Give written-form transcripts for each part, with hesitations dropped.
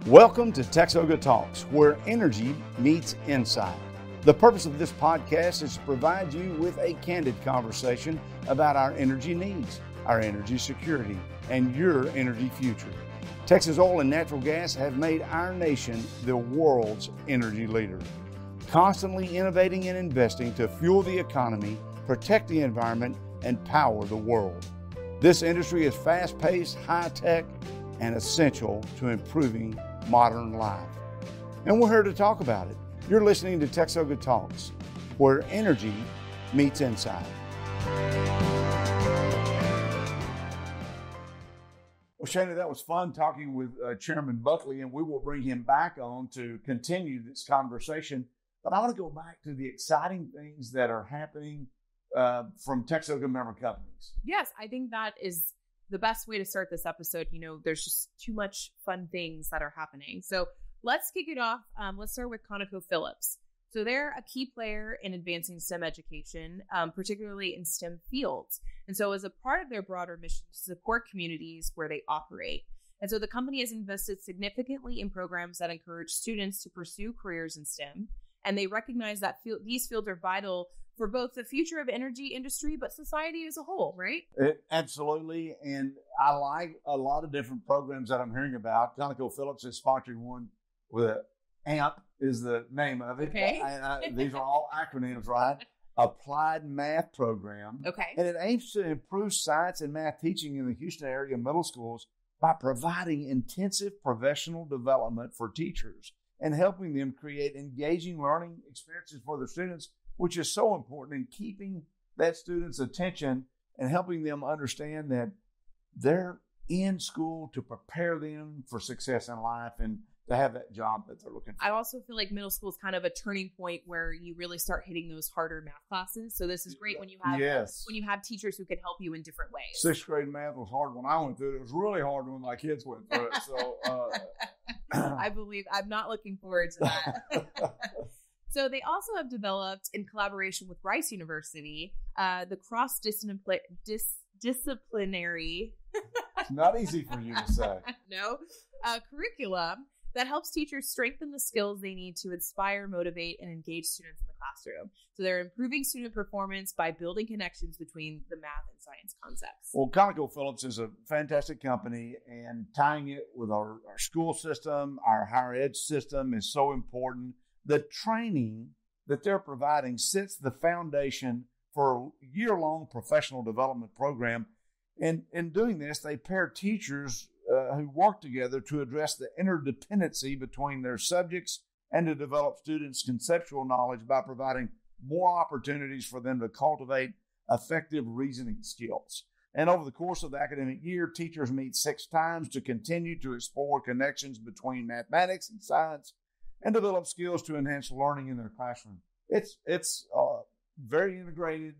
Welcome to TXOGA Talks, where energy meets insight. The purpose of this podcast is to provide you with a candid conversation about our energy needs, our energy security, and your energy future. Texas oil and natural gas have made our nation the world's energy leader, constantly innovating and investing to fuel the economy, protect the environment, and power the world. This industry is fast-paced, high-tech, and essential to improving modern life. And we're here to talk about it. You're listening to TXOGA Talks, where energy meets insight. Well, Shana, that was fun talking with Chairman Buckley, and we will bring him back on to continue this conversation. But I want to go back to the exciting things that are happening from TXOGA member companies. Yes, I think that is the best way to start this episode. You know, there's just too much fun things that are happening. So let's kick it off. Let's start with ConocoPhillips. So they're a key player in advancing STEM education, particularly in STEM fields. And so as a part of their broader mission to support communities where they operate. And so the company has invested significantly in programs that encourage students to pursue careers in STEM. And they recognize that these fields are vital for both the future of energy industry, but society as a whole, right? Absolutely. And I like a lot of different programs that I'm hearing about. ConocoPhillips is sponsoring one with AMP is the name of it. Okay. These are all acronyms, right? Applied Math Program. Okay. And it aims to improve science and math teaching in the Houston area middle schools by providing intensive professional development for teachers and helping them create engaging learning experiences for their students, which is so important in keeping that student's attention and helping them understand that they're in school to prepare them for success in life and to have that job that they're looking for. I also feel like middle school is kind of a turning point where you really start hitting those harder math classes. So this is great when you have teachers who can help you in different ways. Sixth grade math was hard when I went through it. It was really hard when my kids went through it. So I believe I'm not looking forward to that. So they also have developed, in collaboration with Rice University, the cross-disciplinary... It's not easy for you to say. No. Curriculum that helps teachers strengthen the skills they need to inspire, motivate, and engage students in the classroom. So they're improving student performance by building connections between the math and science concepts. Well, ConocoPhillips is a fantastic company, and tying it with our school system, our higher ed system is so important. The training that they're providing sets the foundation for a year-long professional development program. And in doing this, they pair teachers who work together to address the interdependency between their subjects and to develop students' conceptual knowledge by providing more opportunities for them to cultivate effective reasoning skills. And over the course of the academic year, teachers meet 6 times to continue to explore connections between mathematics and science and develop skills to enhance learning in their classroom. It's very integrated.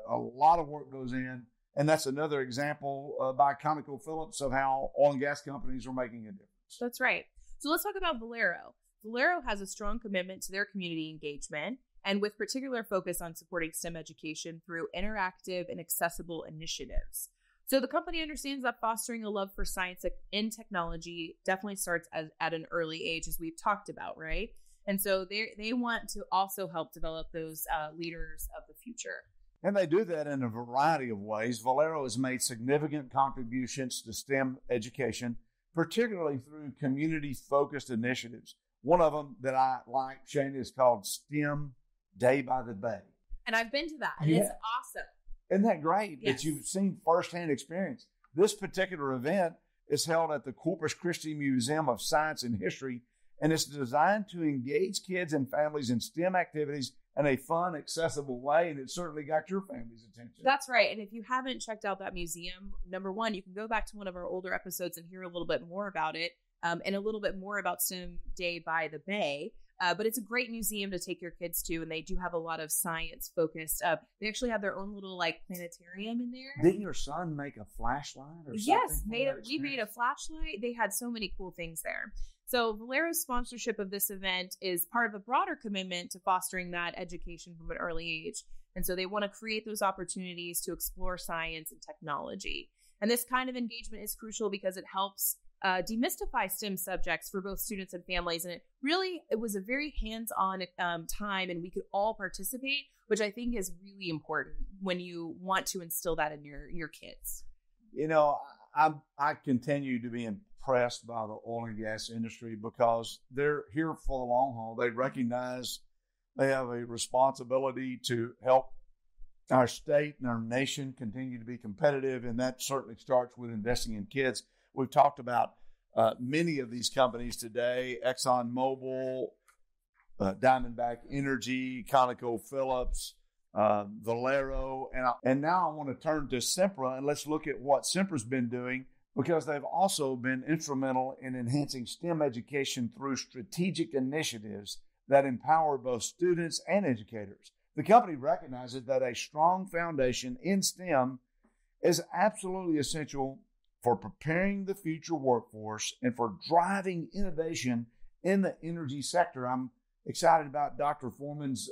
A lot of work goes in. And that's another example by ConocoPhillips of how oil and gas companies are making a difference. That's right. So let's talk about Valero. Valero has a strong commitment to their community engagement, and with particular focus on supporting STEM education through interactive and accessible initiatives. So the company understands that fostering a love for science and technology definitely starts at an early age, as we've talked about, right? And so they want to also help develop those leaders of the future. And they do that in a variety of ways. Valero has made significant contributions to STEM education, particularly through community-focused initiatives. One of them that I like, Shane, is called STEM Day by the Bay. And I've been to that, and It's awesome. Isn't that great Yes. that you've seen firsthand experience? This particular event is held at the Corpus Christi Museum of Science and History, and it's designed to engage kids and families in STEM activities in a fun, accessible way, and it certainly got your family's attention. That's right. And if you haven't checked out that museum, number one, you can go back to one of our older episodes and hear a little bit more about it, and a little bit more about STEM Day by the Bay. But it's a great museum to take your kids to, and they do have a lot of science focused. They actually have their own little planetarium in there. Didn't your son make a flashlight or something? Yes, we made a flashlight. They had so many cool things there. So Valero's sponsorship of this event is part of a broader commitment to fostering that education from an early age. And so they want to create those opportunities to explore science and technology. And this kind of engagement is crucial because it helps demystify STEM subjects for both students and families. And it was a very hands-on time, and we could all participate, which I think is really important when you want to instill that in your kids. I continue to be impressed by the oil and gas industry because they're here for the long haul. They recognize they have a responsibility to help our state and our nation continue to be competitive, and that certainly starts with investing in kids. We've talked about many of these companies today: ExxonMobil, Diamondback Energy, ConocoPhillips, Valero, and now I want to turn to Sempra, and let's look at what Sempra's been doing, because they've also been instrumental in enhancing STEM education through strategic initiatives that empower both students and educators. The company recognizes that a strong foundation in STEM is absolutely essential for preparing the future workforce and for driving innovation in the energy sector. I'm excited about Dr. Foreman's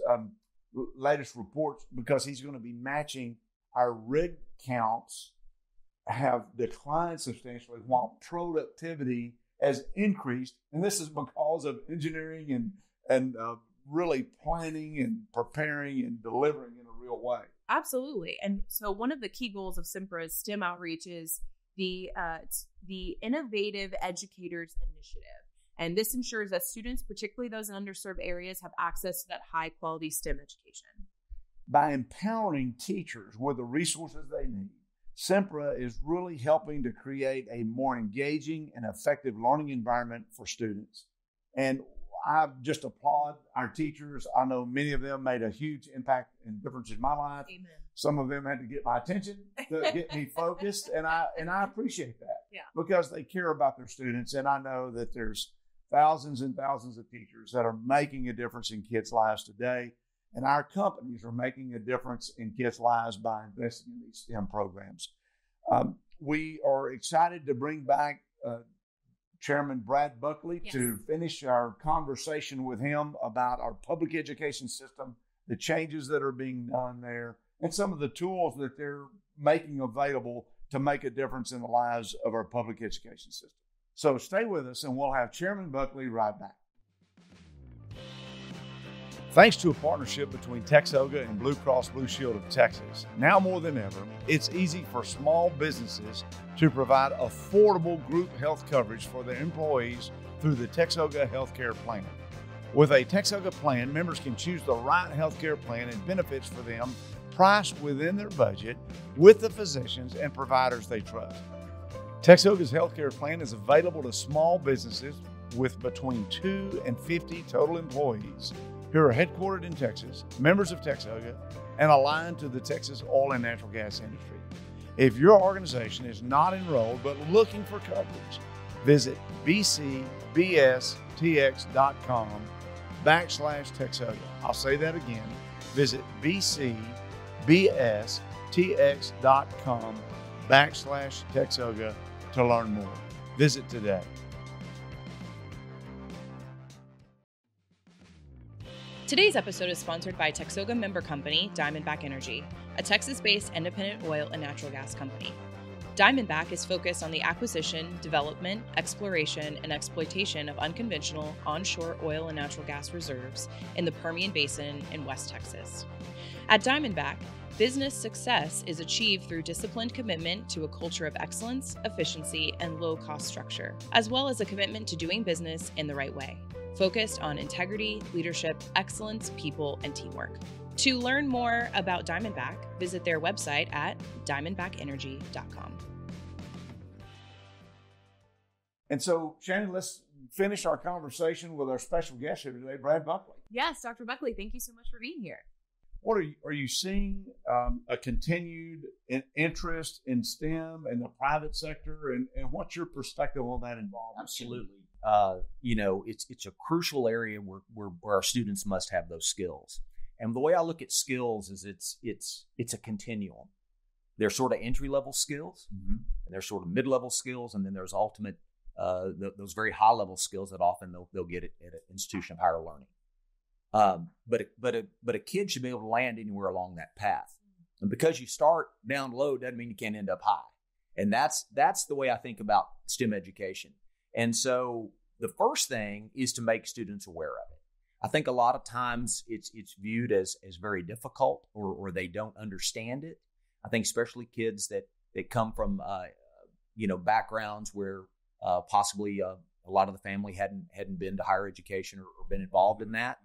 latest reports because he's going to be matching our rig counts have declined substantially while productivity has increased. And this is because of engineering and really planning and preparing and delivering in a real way. Absolutely. And so one of the key goals of Sempra's STEM outreach is the Innovative Educators Initiative. And this ensures that students, particularly those in underserved areas, have access to that high quality STEM education. By empowering teachers with the resources they need, Sempra is really helping to create a more engaging and effective learning environment for students. And I just applaud our teachers. I know many of them made a huge impact and difference in my life. Amen. Some of them had to get my attention to get me focused, and I appreciate that. Yeah. Because they care about their students, and I know that there's thousands and thousands of teachers that are making a difference in kids' lives today, and our companies are making a difference in kids' lives by investing in these STEM programs. We are excited to bring back Chairman Brad Buckley to finish our conversation with him about our public education system, the changes that are being done there, and some of the tools that they're making available to make a difference in the lives of our public education system. So stay with us, and we'll have Chairman Buckley right back. Thanks to a partnership between TXOGA and Blue Cross Blue Shield of Texas, now more than ever, it's easy for small businesses to provide affordable group health coverage for their employees through the TXOGA healthcare plan. With a TXOGA plan, members can choose the right healthcare plan and benefits for them, priced within their budget, with the physicians and providers they trust. TXOGA's healthcare plan is available to small businesses with between 2 and 50 total employees who are headquartered in Texas, members of TXOGA, and aligned to the Texas oil and natural gas industry. If your organization is not enrolled but looking for coverage, visit bcbstx.com/TXOGA. I'll say that again. Visit bcbstx.com/TXOGA to learn more. Visit today. Today's episode is sponsored by TXOGA member company, Diamondback Energy, a Texas-based independent oil and natural gas company. Diamondback is focused on the acquisition, development, exploration, and exploitation of unconventional onshore oil and natural gas reserves in the Permian Basin in West Texas. At Diamondback, business success is achieved through disciplined commitment to a culture of excellence, efficiency, and low-cost structure, as well as a commitment to doing business in the right way, focused on integrity, leadership, excellence, people, and teamwork. To learn more about Diamondback, visit their website at diamondbackenergy.com. And so, Shannon, let's finish our conversation with our special guest here today, Brad Buckley. Yes, Dr. Buckley, thank you so much for being here. What are you seeing a continued interest in STEM in the private sector, and what's your perspective on that involvement? Absolutely. It's a crucial area where our students must have those skills. And the way I look at skills is it's a continuum. There's sort of entry-level skills, and there's sort of mid-level skills, and then there's ultimate, those very high-level skills that often they'll get at an institution of higher learning. But a kid should be able to land anywhere along that path. And because you start down low doesn't mean you can't end up high. And that's the way I think about STEM education. And so the first thing is to make students aware of it. I think a lot of times it's viewed as very difficult, or they don't understand it. I think especially kids that come from backgrounds where possibly a lot of the family hadn't been to higher education or been involved in that.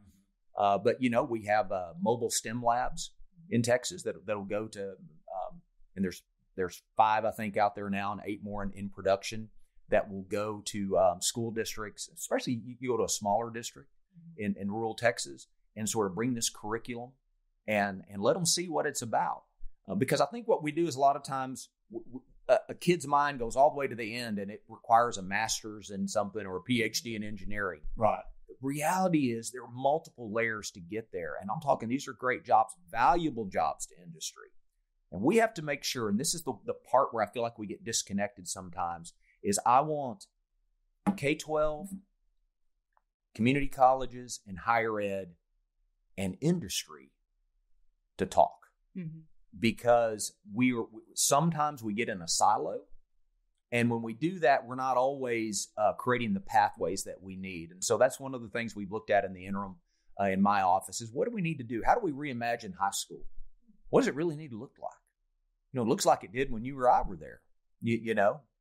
But we have mobile STEM labs in Texas that'll go to, and there's 5 I think out there now, and 8 more in production that will go to school districts, especially you go to a smaller district in rural Texas, and sort of bring this curriculum and let them see what it's about. Because I think what we do is a lot of times a kid's mind goes all the way to the end, and it requires a master's in something or a PhD in engineering. Right. The reality is there are multiple layers to get there. And I'm talking, these are great jobs, valuable jobs to industry. And we have to make sure, and this is the part where I feel like we get disconnected sometimes, is I want K-12, community colleges, and higher ed and industry to talk. Mm-hmm. Because sometimes we get in a silo. And when we do that, we're not always creating the pathways that we need. And so that's one of the things we've looked at in the interim in my office is, what do we need to do? How do we reimagine high school? What does it really need to look like? It looks like it did when you or I were there,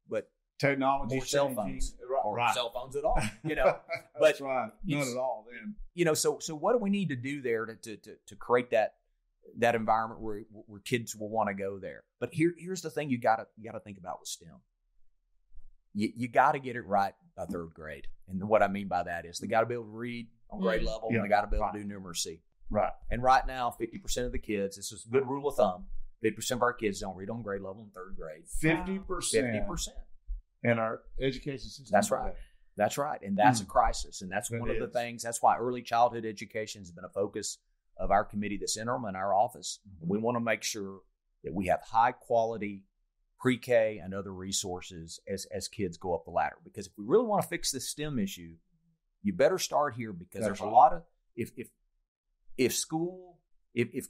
but technology, more cell phones, or right. cell phones at all, That's but right. Not at all then. So what do we need to do there to create that environment where kids will want to go there? But here's the thing you gotta think about with STEM. You got to get it right by 3rd grade. And what I mean by that is they got to be able to read on grade level, and they got to be able to do numeracy. Right. And right now, 50% of the kids, this is a good rule of thumb, 50% of our kids don't read on grade level in 3rd grade. 50%. 50%. In our education system. That's right. That's right. And that's a crisis. And that's one of the things. That's why early childhood education has been a focus of our committee, this interim, and our office. Mm-hmm. We want to make sure that we have high quality pre-K and other resources as kids go up the ladder. Because if we really want to fix this STEM issue, you better start here, because there's a lot of, if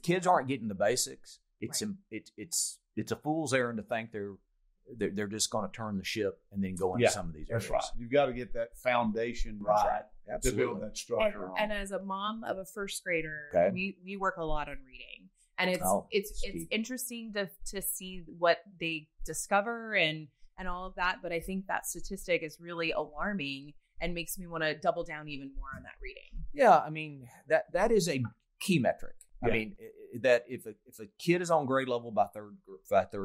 kids aren't getting the basics, it's a fool's errand to think they're just going to turn the ship and then go into some of these areas. That's right. You've got to get that foundation right. Absolutely. To build that structure. And as a mom of a 1st grader, we work a lot on reading. And it's interesting to see what they discover and all of that. But I think that statistic is really alarming and makes me want to double down even more on that reading. Yeah, I mean, that is a key metric. Yeah. I mean, that if a kid is on grade level by third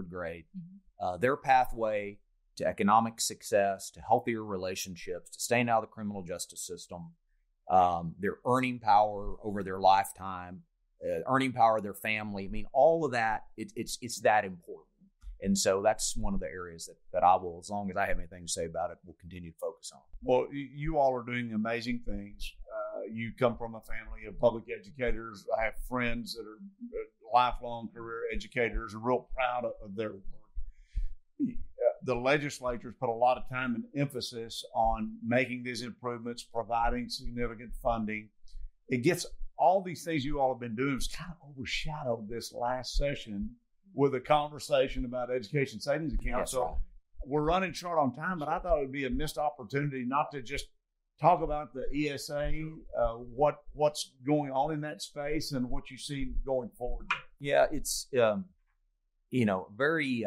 grade, mm-hmm. Their pathway to economic success, to healthier relationships, to staying out of the criminal justice system, their earning power over their lifetime, earning power of their family. I mean, all of that, it's that important. And so that's one of the areas that I will, as long as I have anything to say about it, will continue to focus on. Well, you all are doing amazing things. You come from a family of public educators. I have friends that are lifelong career educators, and real proud of their work. The legislature's put a lot of time and emphasis on making these improvements, providing significant funding. It gets all these things you all have been doing was kind of overshadowed this last session with a conversation about education savings accounts. So we're running short on time, but I thought it would be a missed opportunity not to just talk about the ESA, what's going on in that space and what you see going forward. Yeah, it's very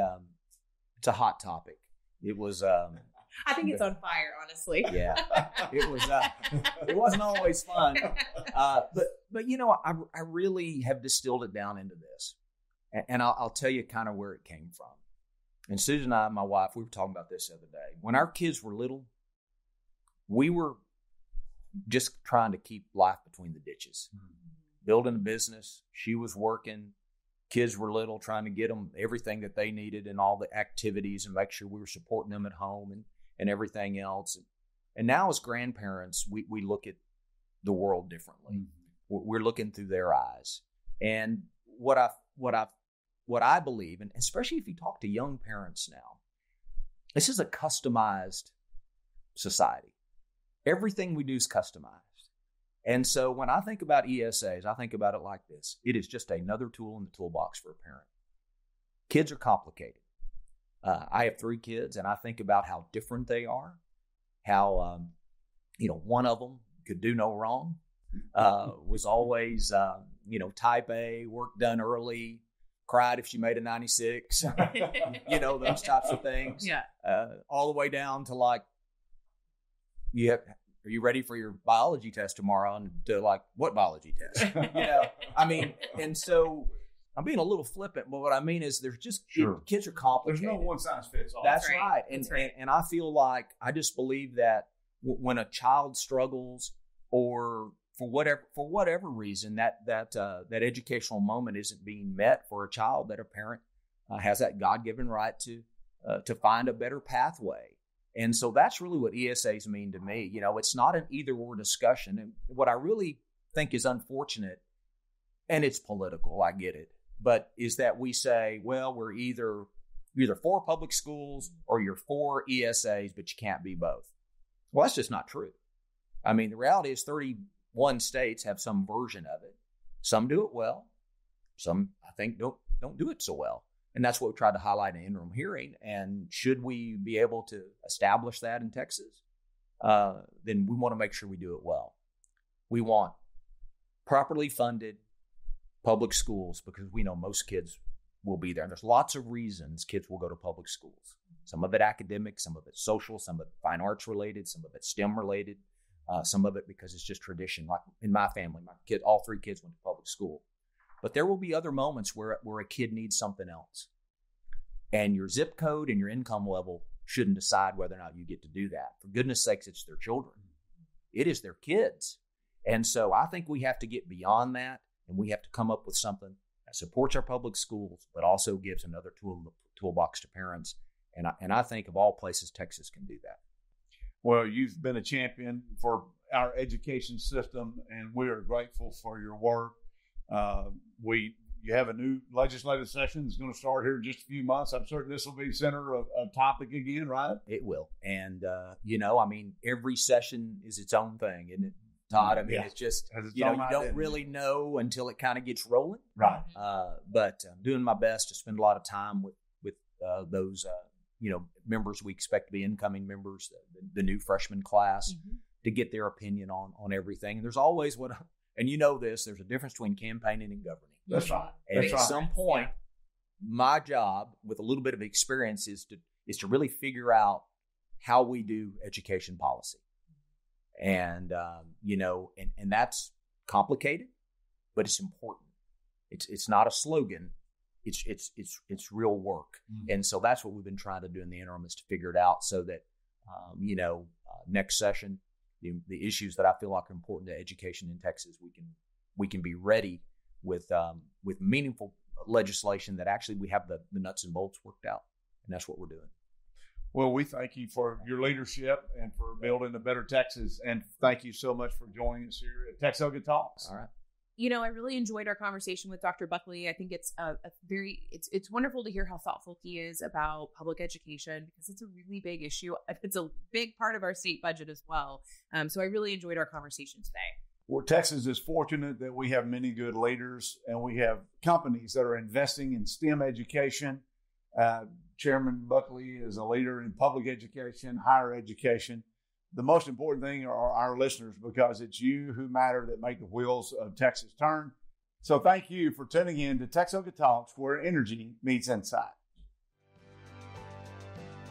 it's a hot topic. It was I think it's on fire, honestly. Yeah, it was. It wasn't always fun, but I really have distilled it down into this, and I'll tell you kind of where it came from. And Susan and I, my wife, we were talking about this the other day. When our kids were little, we were just trying to keep life between the ditches, building a business. She was working. Kids were little, trying to get them everything that they needed and all the activities and make sure we were supporting them at home and everything else. And now as grandparents, we look at the world differently. Mm-hmm. We're looking through their eyes. And what I believe, and especially if you talk to young parents now, this is a customized society. Everything we do is customized. And so when I think about ESAs, I think about it like this. It is just another tool in the toolbox for a parent. Kids are complicated. I have 3 kids, and I think about how different they are. how, one of them could do no wrong, was always, type A, work done early, cried if she made a 96, those types of things. Yeah. All the way down to like, are you ready for your biology test tomorrow? And to like, what biology test? And so I'm being a little flippant, but what I mean is there's just, kids are complicated. There's no one size fits all. That's right. And I feel like, I just believe that when a child struggles, or for whatever reason, that educational moment isn't being met for a child, that a parent has that God-given right to find a better pathway. And so that's really what ESAs mean to me. It's not an either-or discussion. And what I really think is unfortunate, and it's political, I get it, but is that we say, well, we're either for public schools or you're for ESAs, but you can't be both. Well, that's just not true. I mean, the reality is 31 states have some version of it. Some do it well. Some, I think, don't do it so well. And that's what we tried to highlight in an interim hearing. And should we be able to establish that in Texas, then we want to make sure we do it well. We want properly funded public schools, because we know most kids will be there. And there's lots of reasons kids will go to public schools. Some of it academic, some of it social, some of it fine arts related, some of it STEM related, some of it because it's just tradition. Like in my family, all three kids went to public school. But there will be other moments where a kid needs something else. And your zip code and your income level shouldn't decide whether or not you get to do that. For goodness sakes, it's their children. It is their kids. And so I think we have to get beyond that, and we have to come up with something that supports our public schools, but also gives another tool in the toolbox to parents. And I think of all places, Texas can do that. Well, you've been a champion for our education system, and we are grateful for your work. You have a new legislative session that's going to start here in just a few months. I'm certain this will be center of topic again, right? It will. And, every session is its own thing, isn't it, Todd? It's just, you don't really know until it kind of gets rolling. Right. But I'm doing my best to spend a lot of time with those, members we expect to be incoming members, the new freshman class, to get their opinion on everything. And there's always there's a difference between campaigning and governing. That's right. And at some point, my job with a little bit of experience is to really figure out how we do education policy. And, and that's complicated, but it's important. It's not a slogan. It's real work. And so that's what we've been trying to do in the interim, is to figure it out so that, next session, the issues that I feel like are important to education in Texas, we can be ready with meaningful legislation that actually we have the nuts and bolts worked out. And that's what we're doing. Well, we thank you for your leadership and for building a better Texas. And thank you so much for joining us here at TXOGA Talks. All right. I really enjoyed our conversation with Dr. Buckley. I think it's it's wonderful to hear how thoughtful he is about public education, because it's a really big issue. It's a big part of our state budget as well. So I really enjoyed our conversation today. Well, Texas is fortunate that we have many good leaders, and we have companies that are investing in STEM education. Chairman Buckley is a leader in public education, higher education. The most important thing are our listeners, because it's you who matter that make the wheels of Texas turn. So thank you for tuning in to TXOGA Talks, where energy meets insight.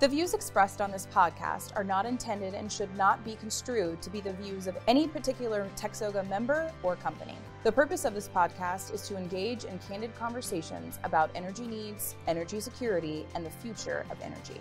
The views expressed on this podcast are not intended and should not be construed to be the views of any particular TXOGA member or company. The purpose of this podcast is to engage in candid conversations about energy needs, energy security, and the future of energy.